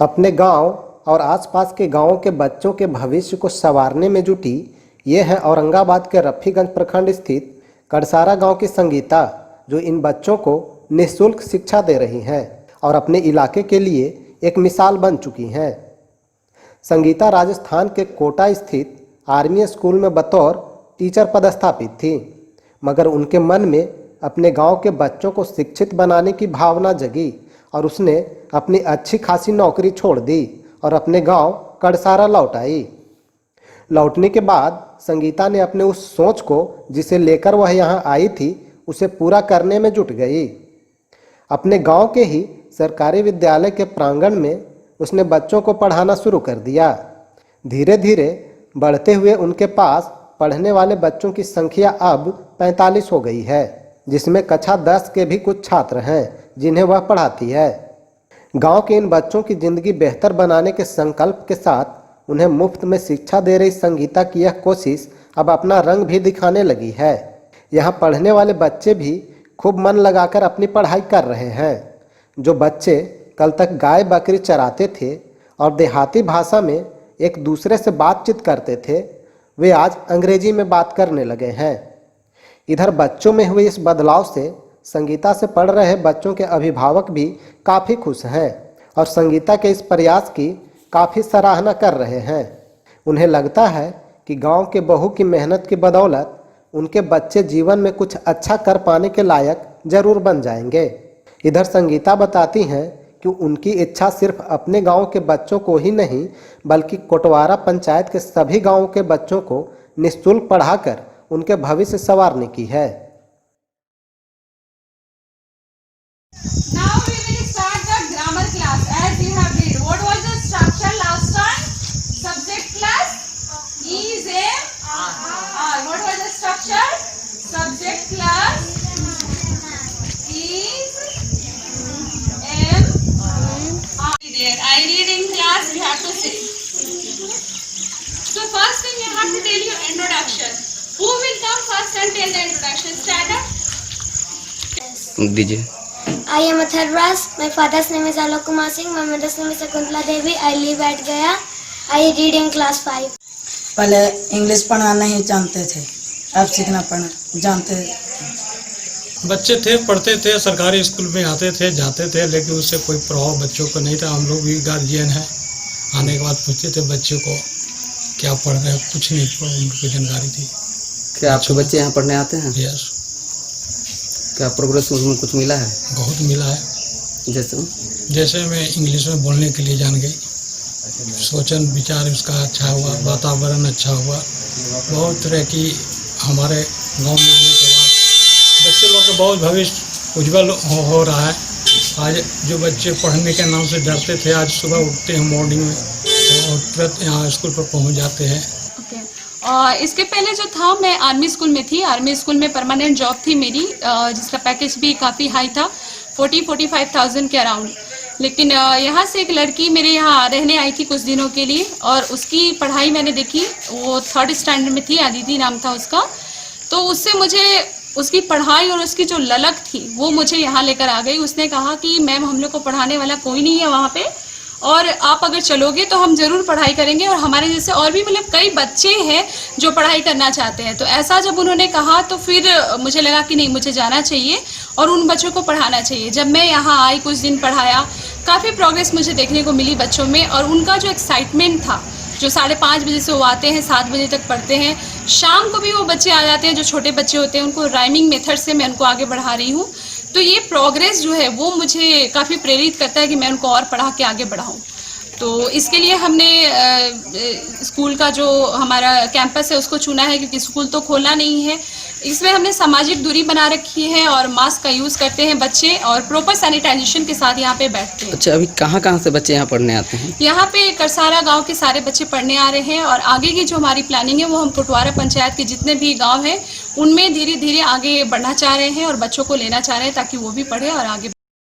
अपने गांव और आसपास के गांवों के बच्चों के भविष्य को संवारने में जुटी ये है औरंगाबाद के रफीगंज प्रखंड स्थित कड़सारा गांव की संगीता, जो इन बच्चों को निःशुल्क शिक्षा दे रही हैं और अपने इलाके के लिए एक मिसाल बन चुकी हैं। संगीता राजस्थान के कोटा स्थित आर्मी स्कूल में बतौर टीचर पदस्थापित थी, मगर उनके मन में अपने गांव के बच्चों को शिक्षित बनाने की भावना जगी और उसने अपनी अच्छी खासी नौकरी छोड़ दी और अपने गांव कड़सारा लौट आई। लौटने के बाद संगीता ने अपने उस सोच को जिसे लेकर वह यहाँ आई थी उसे पूरा करने में जुट गई। अपने गांव के ही सरकारी विद्यालय के प्रांगण में उसने बच्चों को पढ़ाना शुरू कर दिया। धीरे धीरे बढ़ते हुए उनके पास पढ़ने वाले बच्चों की संख्या अब 45 हो गई है, जिसमें कक्षा 10 के भी कुछ छात्र हैं जिन्हें वह पढ़ाती है। गांव के इन बच्चों की जिंदगी बेहतर बनाने के संकल्प के साथ उन्हें मुफ्त में शिक्षा दे रही संगीता की यह कोशिश अब अपना रंग भी दिखाने लगी है। यहाँ पढ़ने वाले बच्चे भी खूब मन लगाकर अपनी पढ़ाई कर रहे हैं। जो बच्चे कल तक गाय बकरी चराते थे और देहाती भाषा में एक दूसरे से बातचीत करते थे, वे आज अंग्रेजी में बात करने लगे हैं। इधर बच्चों में हुए इस बदलाव से संगीता से पढ़ रहे बच्चों के अभिभावक भी काफ़ी खुश हैं और संगीता के इस प्रयास की काफ़ी सराहना कर रहे हैं। उन्हें लगता है कि गांव के बहू की मेहनत की बदौलत उनके बच्चे जीवन में कुछ अच्छा कर पाने के लायक जरूर बन जाएंगे। इधर संगीता बताती हैं कि उनकी इच्छा सिर्फ अपने गांव के बच्चों को ही नहीं बल्कि कोटवारा पंचायत के सभी गांवों के बच्चों को निःशुल्क पढ़ाकर उनके भविष्य संवारने की है। Now we will start the grammar class as you have read. What was the structure last time? Subject plus is a are. What was the structure? Subject plus is am are. There. I read in class. You have to say. So first thing you have to tell your introduction. Who will come first and tell the introduction? Stand up. दीजिए। I am a third class. My father's name is Alok Kumar Singh. My mother's name is Shakuntala Devi. I live at Gaya. I read in class 5. पहले English पढ़ना नहीं जानते थे, अब सीखना पढ़ना जानते। बच्चे थे, पढ़ते थे, सरकारी स्कूल में आते थे, जाते थे, लेकिन उससे कोई प्रभाव बच्चों को नहीं था। हम लोग भी गार्जियन हैं, आने के बाद पूछते थे बच्चे को क्या पढ़ रहे हैं, कुछ नहीं उनको जानकारी थी। क्या आपके बच्चे यहाँ पढ़ने आते हैं? यस। क्या प्रोग्रेस उसमें कुछ मिला है? बहुत मिला है। जैसे मैं इंग्लिश में बोलने के लिए जान गई, सोचन विचार उसका अच्छा हुआ, वातावरण अच्छा हुआ, बहुत तरह की हमारे गांव में आने के बाद बच्चे लोग का बहुत भविष्य उज्जवल हो रहा है। आज जो बच्चे पढ़ने के नाम से डरते थे, आज सुबह उठते हैं मॉर्निंग में और तुरंत यहाँ स्कूल पर पहुँच जाते हैं। इसके पहले जो था मैं आर्मी स्कूल में थी। आर्मी स्कूल में परमानेंट जॉब थी मेरी, जिसका पैकेज भी काफ़ी हाई था, 40-45,000 के अराउंड। लेकिन यहाँ से एक लड़की मेरे यहाँ रहने आई थी कुछ दिनों के लिए और उसकी पढ़ाई मैंने देखी। वो 3rd स्टैंडर्ड में थी, आदिति नाम था उसका। तो उससे मुझे उसकी पढ़ाई और उसकी जो ललक थी वो मुझे यहाँ लेकर आ गई। उसने कहा कि मैम हम लोग को पढ़ाने वाला कोई नहीं है वहाँ पे, और आप अगर चलोगे तो हम ज़रूर पढ़ाई करेंगे और हमारे जैसे और भी मतलब कई बच्चे हैं जो पढ़ाई करना चाहते हैं। तो ऐसा जब उन्होंने कहा तो फिर मुझे लगा कि नहीं, मुझे जाना चाहिए और उन बच्चों को पढ़ाना चाहिए। जब मैं यहाँ आई, कुछ दिन पढ़ाया, काफ़ी प्रोग्रेस मुझे देखने को मिली बच्चों में। और उनका जो एक्साइटमेंट था, जो 5:30 बजे से वो आते हैं, 7 बजे तक पढ़ते हैं, शाम को भी वो बच्चे आ जाते हैं जो छोटे बच्चे होते हैं, उनको राइमिंग मेथड से मैं उनको आगे बढ़ा रही हूँ। तो ये प्रोग्रेस जो है वो मुझे काफ़ी प्रेरित करता है कि मैं उनको और पढ़ा के आगे बढ़ाऊँ। तो इसके लिए हमने स्कूल का जो हमारा कैंपस है उसको चुना है, क्योंकि स्कूल तो खोलना नहीं है। इसमें हमने सामाजिक दूरी बना रखी है और मास्क का यूज़ करते हैं बच्चे, और प्रॉपर सैनिटाइजेशन के साथ यहाँ पे बैठते हैं। अच्छा, अभी कहाँ से बच्चे यहाँ पढ़ने आते हैं? यहाँ पे कड़सारा गांव के सारे बच्चे पढ़ने आ रहे हैं, और आगे की जो हमारी प्लानिंग है वो हम कोटवारा पंचायत के जितने भी गाँव हैं उनमें धीरे धीरे आगे बढ़ना चाह रहे हैं और बच्चों को लेना चाह रहे हैं ताकि वो भी पढ़े और आगे